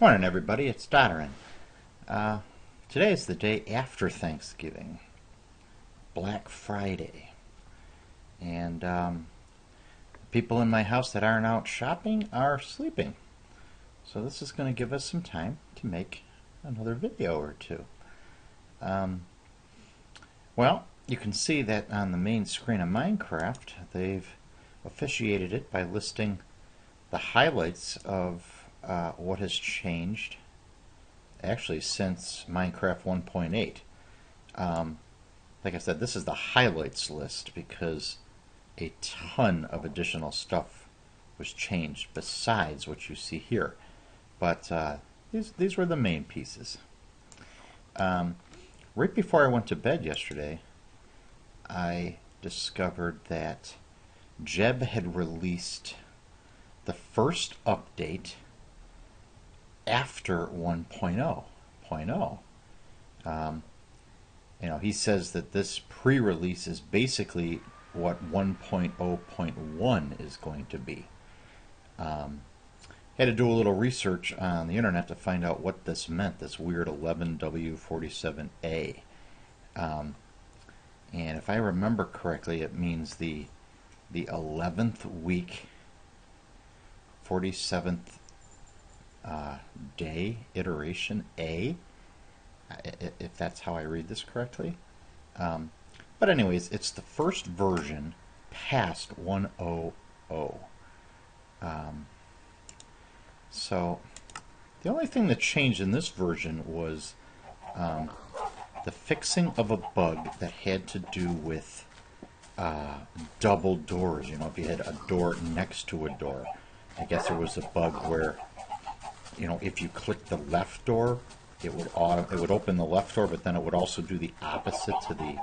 Morning, everybody. It's Dotoran. Today is the day after Thanksgiving, Black Friday, and people in my house that aren't out shopping are sleeping. So this is going to give us some time to make another video or two. Well, you can see that on the main screen of Minecraft, they've officiated it by listing the highlights of what has changed actually since Minecraft 1.8. Like I said, this is the highlights list because a ton of additional stuff was changed besides what you see here. But these were the main pieces. Right before I went to bed yesterday, I discovered that Jeb had released the first update after 1.0. He says that this pre-release is basically what 1.0.1 is going to be. Had to do a little research on the internet to find out what this meant, this weird 11W47A. And if I remember correctly, it means the 11th week, 47th day iteration A, if that's how I read this correctly. But anyways, it's the first version past 1.0.0. So the only thing that changed in this version was the fixing of a bug that had to do with double doors. You know, if you had a door next to a door, I guess there was a bug where, you know, if you click the left door, it would open the left door, but then it would also do the opposite to the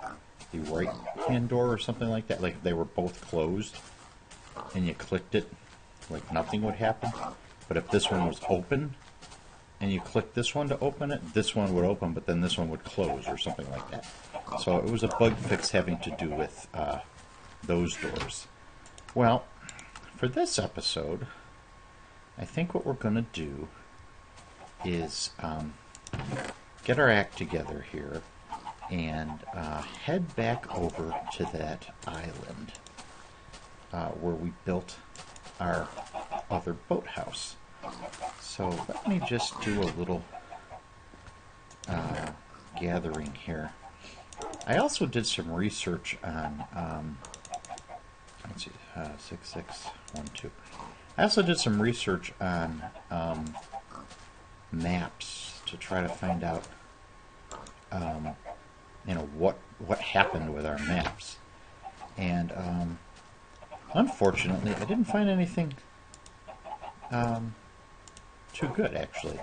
right hand door or something like that. Like if they were both closed and you clicked it, like nothing would happen. But if this one was open and you click this one to open it, this one would open, but then this one would close or something like that. So it was a bug fix having to do with those doors. Well, for this episode, I think what we're going to do is get our act together here and head back over to that island where we built our other boathouse. So let me just do a little gathering here. I also did some research on, let's see, 6612. I also did some research on maps to try to find out, what happened with our maps. And unfortunately, I didn't find anything too good, actually.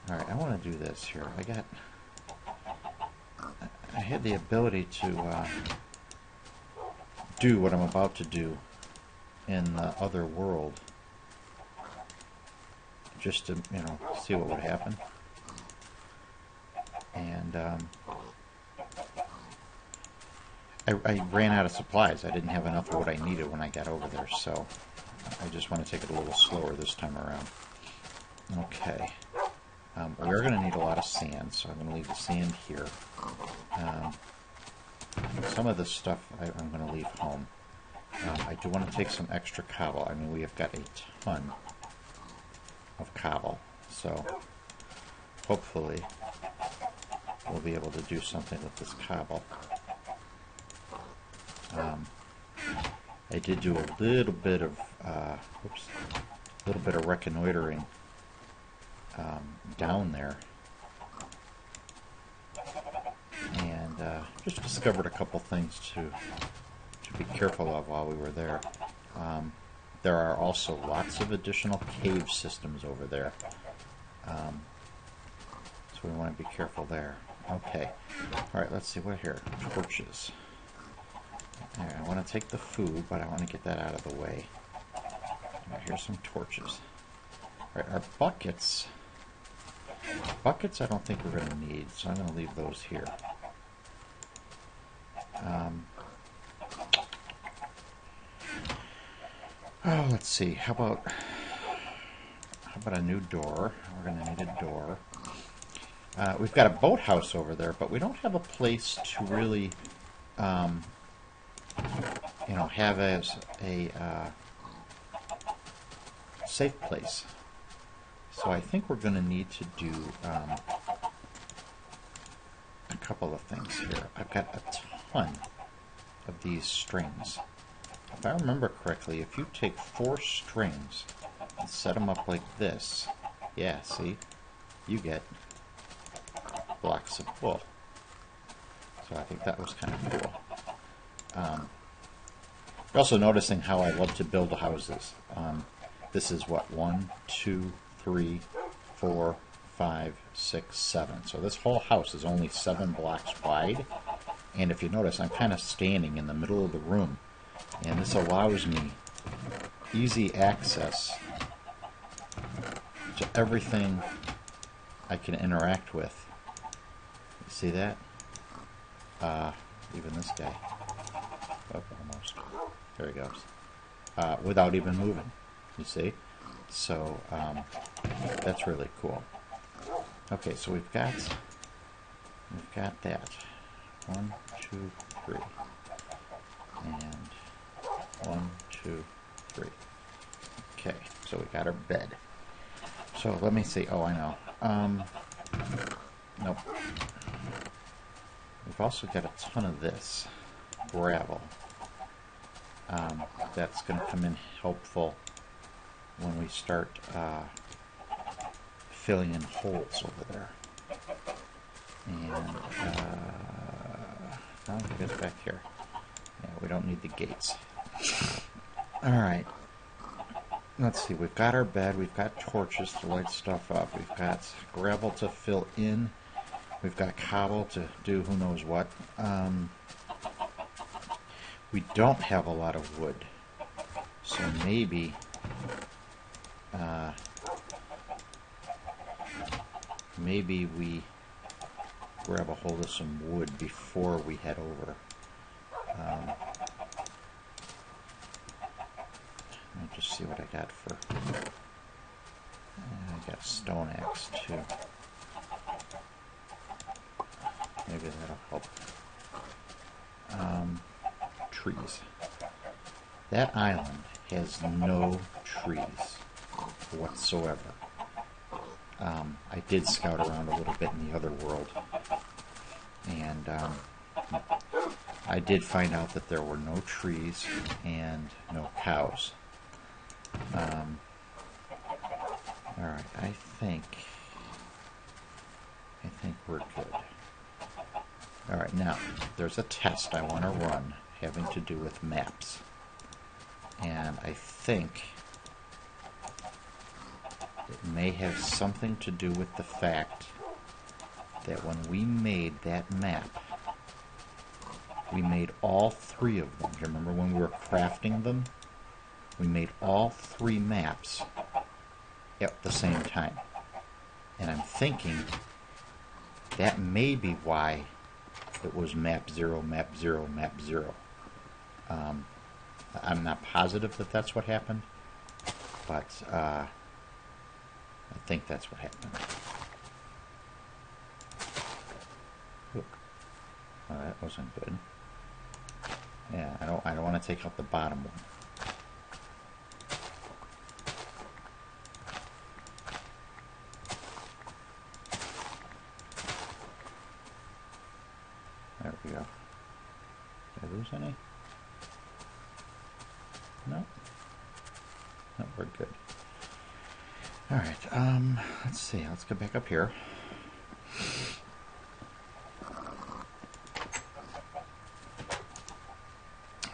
All right, I want to do this here. I had the ability to do what I'm about to do in the other world, just to, see what would happen. And I ran out of supplies. I didn't have enough of what I needed when I got over there, so I just want to take it a little slower this time around. Okay. We're going to need a lot of sand, so I'm going to leave the sand here. Some of this stuff I'm going to leave home. I do want to take some extra cobble. I mean, we have got a ton of cobble, so hopefully we'll be able to do something with this cobble. I did do a little bit of reconnoitering down there, and just discovered a couple things to be careful of while we were there. There are also lots of additional cave systems over there, so we want to be careful there. Okay, all right, let's see what here. Torches. Right, I want to take the food, but I want to get that out of the way. Right, here's some torches. All right, our buckets. Buckets I don't think we're going to need, so I'm going to leave those here. Let's see. How about about a new door? We're going to need a door. We've got a boathouse over there, but we don't have a place to really, have as a safe place. So I think we're going to need to do a couple of things here. I've got a ton of these strings. If I remember correctly, if you take 4 strings and set them up like this, yeah, see, you get blocks of wool. So I think that was kind of cool. You're also noticing how I love to build houses. This is what, 1, 2, 3, 4, 5, 6, 7. So this whole house is only 7 blocks wide. And if you notice, I'm kind of standing in the middle of the room. And this allows me easy access to everything I can interact with. You see that? Even this guy. Oh, almost. There he goes. Without even moving. You see? So, that's really cool. Okay, so we've got that. 1, 2, 3. And 1, 2, 3. Okay, so we got our bed. So let me see. Oh, I know. Nope. We've also got a ton of this gravel. That's going to come in helpful when we start filling in holes over there. And I think it's back here. Yeah, we don't need the gates. Alright. Let's see, we've got our bed, we've got torches to light stuff up, we've got gravel to fill in, we've got cobble to do who knows what. We don't have a lot of wood, so maybe we grab a hold of some wood before we head over. Let me just see what I got for... I got a stone axe too. Maybe that'll help. Trees. That island has no trees whatsoever. I did scout around a little bit in the other world, and I did find out that there were no trees and no cows. Alright, I think we're good. Alright, now, there's a test I want to run having to do with maps. And I think it may have something to do with the fact that when we made that map, we made all 3 of them. You remember when we were crafting them? We made all 3 maps at the same time. And I'm thinking that may be why it was map 0, map 0, map 0. I'm not positive that that's what happened, but I think that's what happened. Ooh. Well, that wasn't good. Yeah, I don't want to take out the bottom one. There we go. Did I lose any? No? No, we're good. Alright, let's see. Let's go back up here.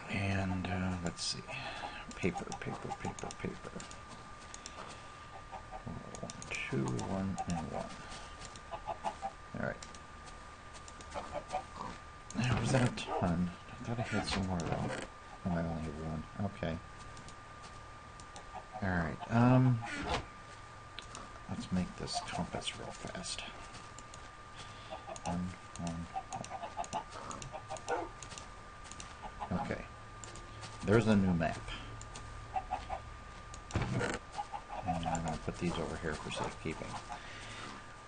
And, let's see. Paper. 1, 2, 1, and 1. Alright. Now, was that a ton? I thought I had some more, though. Oh, I only have 1. Okay. Alright, let's make this compass real fast. 1, 1. Okay. There's a new map. And I'm going to put these over here for safekeeping.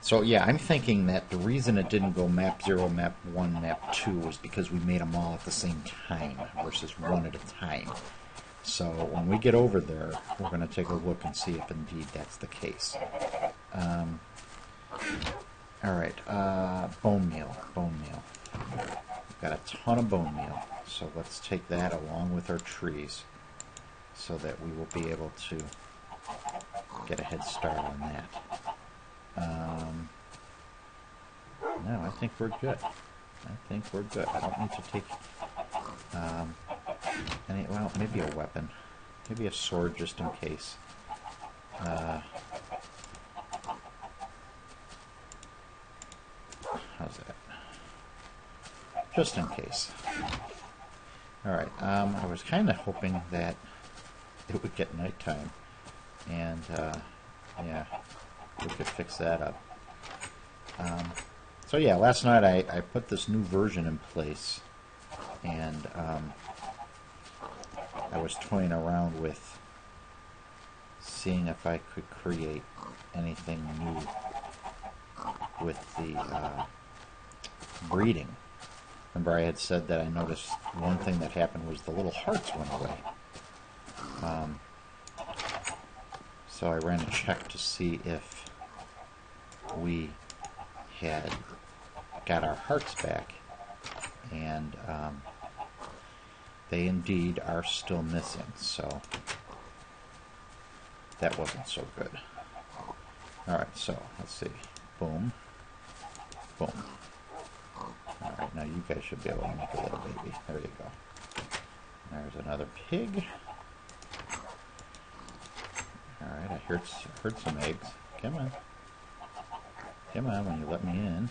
So yeah, I'm thinking that the reason it didn't go map 0, map 1, map 2 was because we made them all at the same time versus one at a time. So when we get over there, we're going to take a look and see if indeed that's the case. Alright, bone meal. We've got a ton of bone meal, so let's take that along with our trees so that we will be able to get a head start on that. No, I think we're good. I don't need to take any, well, maybe a weapon. Maybe a sword just in case. How's that? Just in case. Alright, I was kind of hoping that it would get nighttime. And, yeah, we could fix that up. So yeah, last night I put this new version in place, and I was toying around with seeing if I could create anything new with the breeding. Remember I had said that I noticed one thing that happened was the little hearts went away. So I ran a check to see if we had got our hearts back, and they indeed are still missing, so that wasn't so good. Alright, so let's see. Boom. Boom. Alright, now you guys should be able to make a little baby. There you go. There's another pig. Alright, I heard some eggs. Come on. Come on, when you let me in.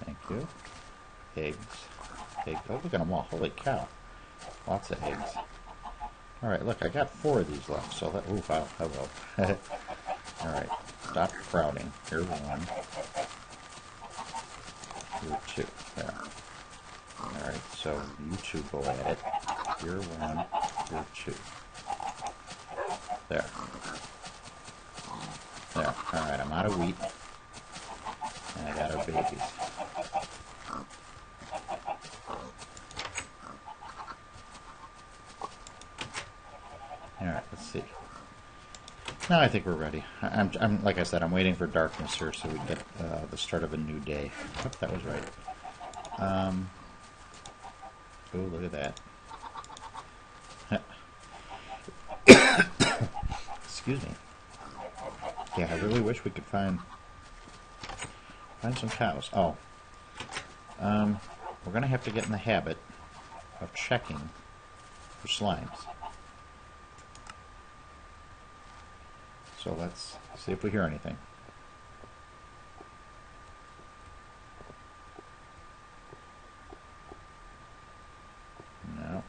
Thank you. Eggs. Eggs. Oh, look at them all. Holy cow. Lots of eggs. Alright, look, I got 4 of these left, so that... Ooh, wow, hello. Alright, stop crowding. Here's 1. Here 2. There. Alright, so you 2 go at it. Here 1, here 2. There. There. Alright, I'm out of wheat. And I got our babies. Alright, let's see. Now I think we're ready. I'm like I said, I'm waiting for darkness here so we get the start of a new day. Oh, that was right. Oh, look at that. Excuse me. Yeah, I really wish we could find some cows. Oh. We're going to have to get in the habit of checking for slimes. So let's see if we hear anything. No.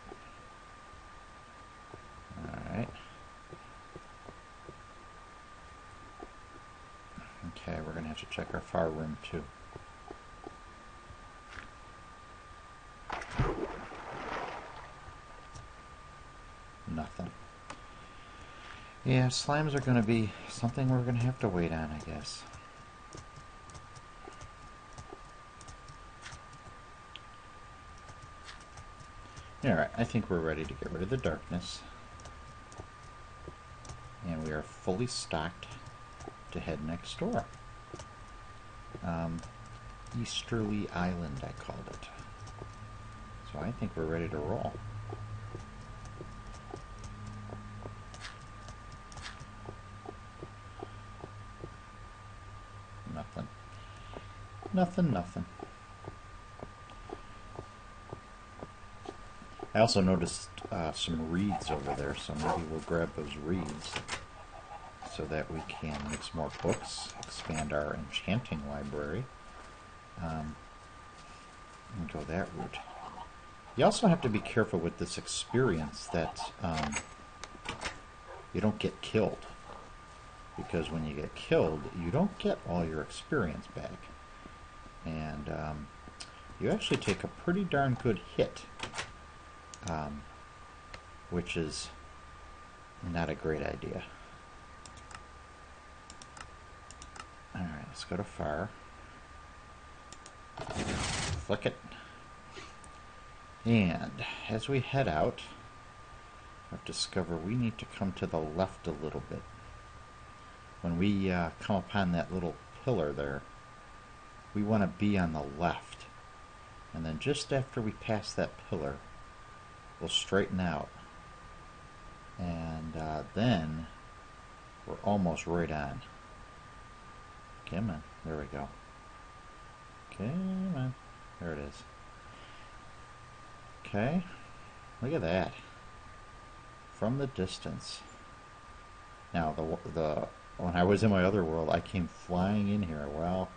Alright. Okay, we're going to have to check our far room too. Nothing. Yeah, slimes are going to be something we're going to have to wait on, I guess. Alright, I think we're ready to get rid of the darkness. And we are fully stocked to head next door. Easterly Island, I called it. So I think we're ready to roll. Nothing. Nothing. I also noticed some reeds over there, so maybe we'll grab those reeds so that we can make some more books, expand our enchanting library, and go that route. You also have to be careful with this experience that you don't get killed, because when you get killed, you don't get all your experience back, and you actually take a pretty darn good hit, which is not a great idea. Alright, let's go to fire. Flick it. And as we head out, I've discovered we need to come to the left a little bit. When we come upon that little pillar there, we want to be on the left. And then just after we pass that pillar, we'll straighten out. And then we're almost right on. Come on. There we go. Come on. There it is. Okay. Look at that. From the distance. Now, when I was in my other world, I came flying in here. Well,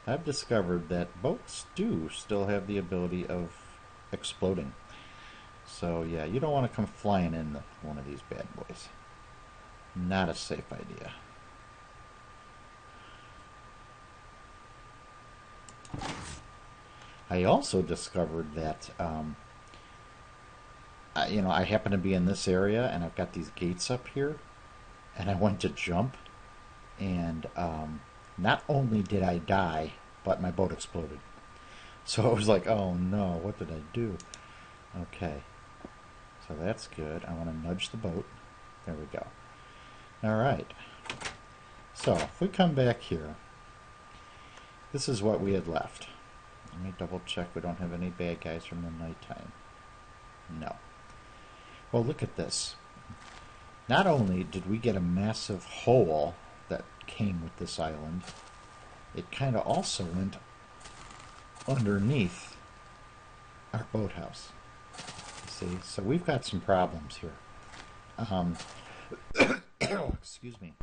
I've discovered that boats do still have the ability of exploding. So, yeah, you don't want to come flying in one of these bad boys. Not a safe idea. I also discovered that, I happen to be in this area, and I've got these gates up here, and I went to jump, and not only did I die, but my boat exploded. So I was like, oh no, what did I do? Okay, so that's good. I want to nudge the boat. There we go. Alright, so if we come back here, this is what we had left. Let me double check we don't have any bad guys from the nighttime. No. Well, look at this. Not only did we get a massive hole that came with this island, it kind of also went underneath our boathouse. See, so we've got some problems here. Excuse me.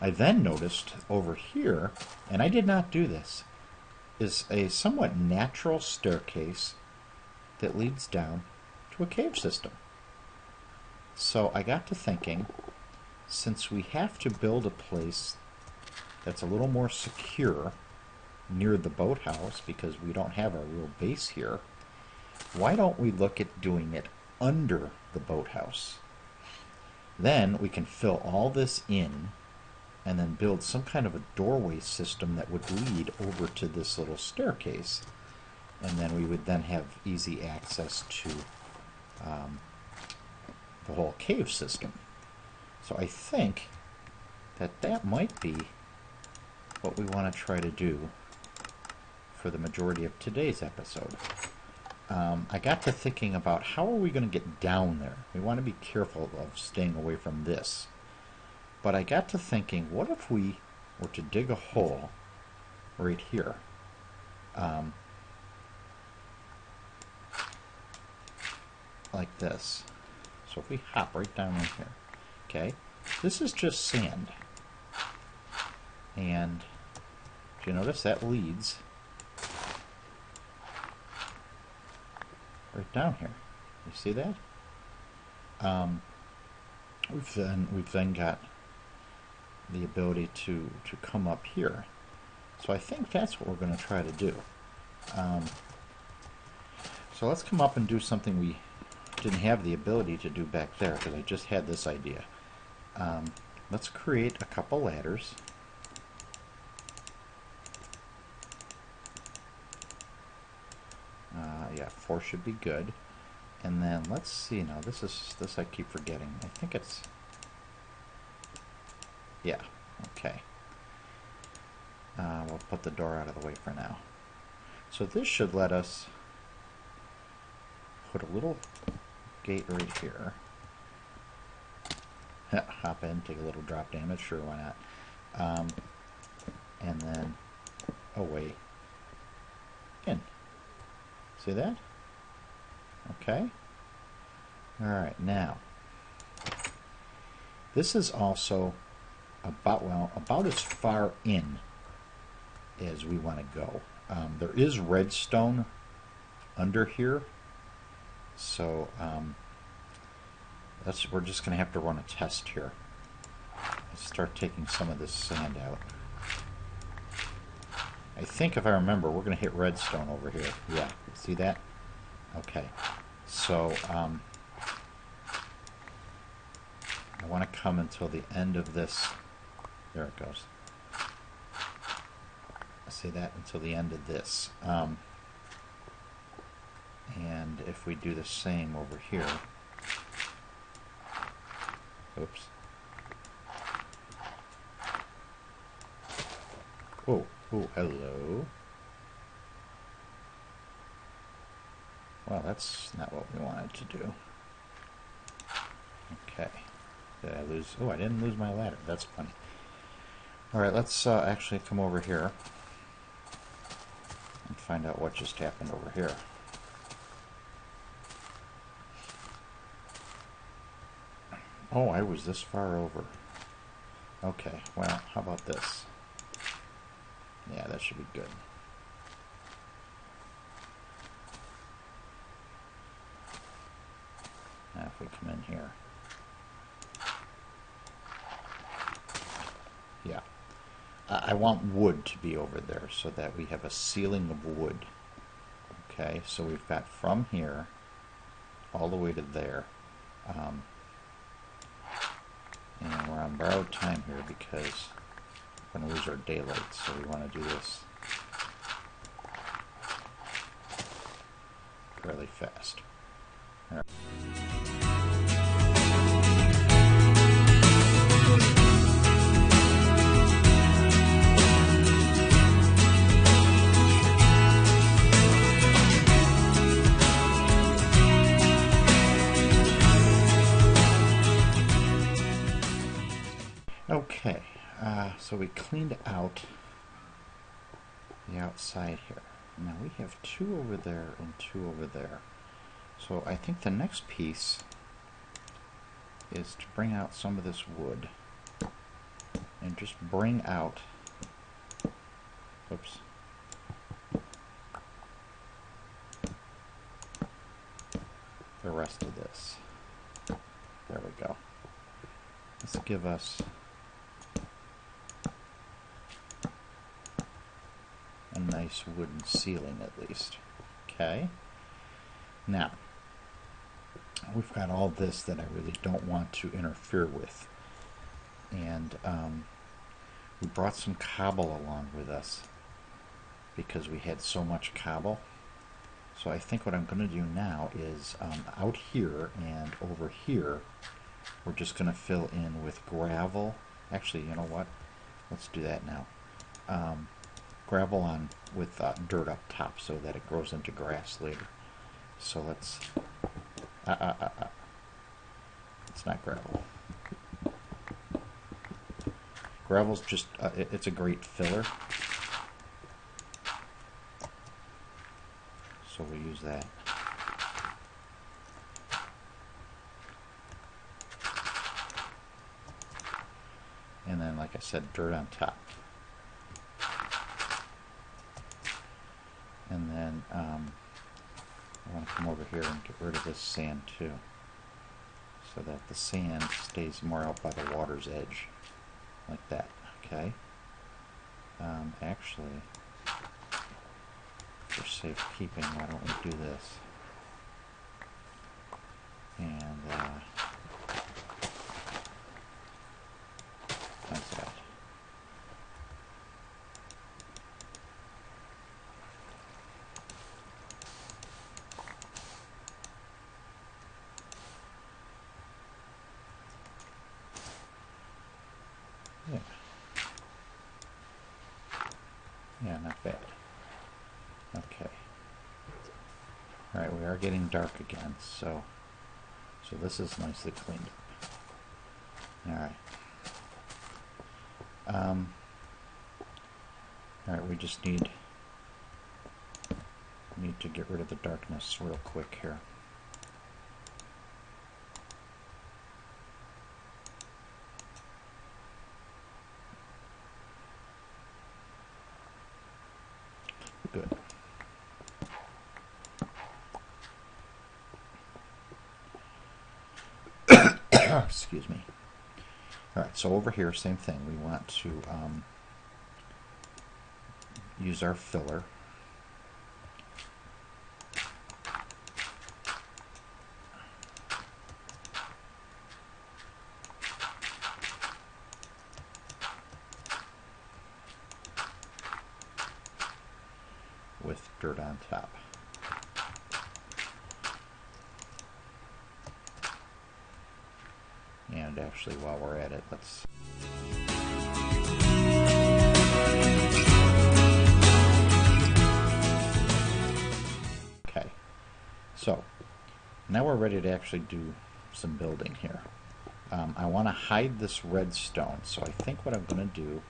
I then noticed over here, and I did not do this, is a somewhat natural staircase that leads down to a cave system. So I got to thinking, since we have to build a place that's a little more secure near the boathouse because we don't have our real base here, why don't we look at doing it under the boathouse? Then we can fill all this in and then build some kind of a doorway system that would lead over to this little staircase, and then we would then have easy access to the whole cave system. So I think that that might be what we want to try to do for the majority of today's episode. I got to thinking about how are we going to get down there. We want to be careful of staying away from this. But I got to thinking, what if we were to dig a hole right here? Like this. So if we hop right down in here, okay, this is just sand. And if you notice, that leads right down here. You see that? We've then got the ability to come up here. So I think that's what we're going to try to do. So let's come up and do something we didn't have the ability to do back there, because I just had this idea. Let's create a couple ladders. Yeah, 4 should be good. And then let's see, now this I keep forgetting. I think it's, yeah, okay. We'll put the door out of the way for now. So this should let us put a little gate right here. Hop in, take a little drop damage, sure, why not? And then away in. See that? Okay. Alright, now this is also about as far in as we want to go. There is redstone under here, so we're just going to have to run a test here. Let's start taking some of this sand out. I think if I remember, we're going to hit redstone over here. Yeah, see that? Okay, so I want to come until the end of this. There it goes. say that until the end of this. And if we do the same over here, oops. Oh, oh, hello. Well, that's not what we wanted to do. Okay. Did I lose? Oh, I didn't lose my ladder. That's funny. Alright, let's actually come over here and find out what just happened over here. Oh, I was this far over. Okay, well, how about this? Yeah, that should be good. Now if we come in here. Yeah. I want wood to be over there so that we have a ceiling of wood. Okay, so we've got from here all the way to there. And we're on borrowed time here because we're going to lose our daylight, so we want to do this fairly fast. All right. Okay, so we cleaned out the outside here. Now we have two over there and two over there. So I think the next piece is to bring out some of this wood and just bring out, oops, the rest of this. There we go. This will give us a nice wooden ceiling at least. Okay. Now, we've got all this that I really don't want to interfere with. And we brought some cobble along with us because we had so much cobble. So I think what I'm going to do now is out here and over here, we're just going to fill in with gravel. Actually, you know what? Let's do that now. Gravel on with dirt up top so that it grows into grass later. So let's... It's not gravel. Gravel's just... it's a great filler. So we'll use that. And then, like I said, dirt on top. And then I want to come over here and get rid of this sand too, so that the sand stays more out by the water's edge, like that. Okay. Actually, for safekeeping, why don't we do this? And how's that? Yeah. Yeah, not bad. Okay. Alright, we are getting dark again, so this is nicely cleaned up. Alright. Alright, we just need to get rid of the darkness real quick here. Good. Excuse me. Alright, so over here, same thing. We want to use our filler. dirt on top. And actually, while we're at it, let's... Okay, so now we're ready to actually do some building here. I want to hide this redstone, so I think what I'm going to do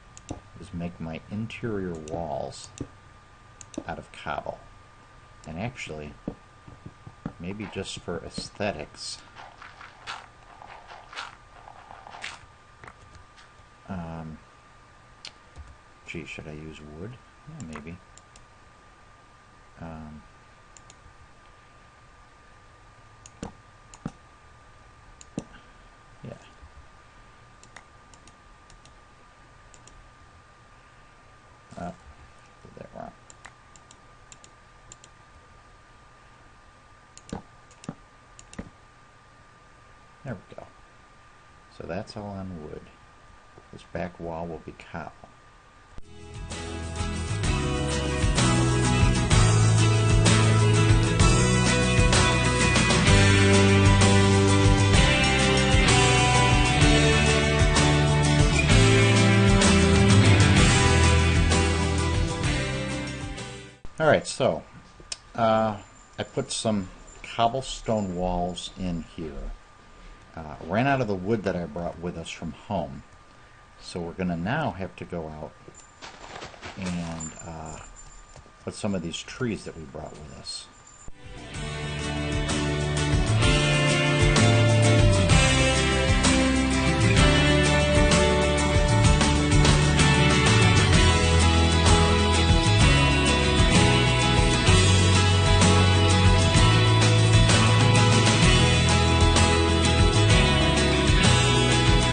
is make my interior walls out of cobble. And actually, maybe just for aesthetics, gee, should I use wood? Yeah, maybe. Yeah. Did that wrong. There we go. So that's all on wood. This back wall will be cobble. Alright, so I put some cobblestone walls in here. Ran out of the wood that I brought with us from home. So we're going to now have to go out and put some of these trees that we brought with us.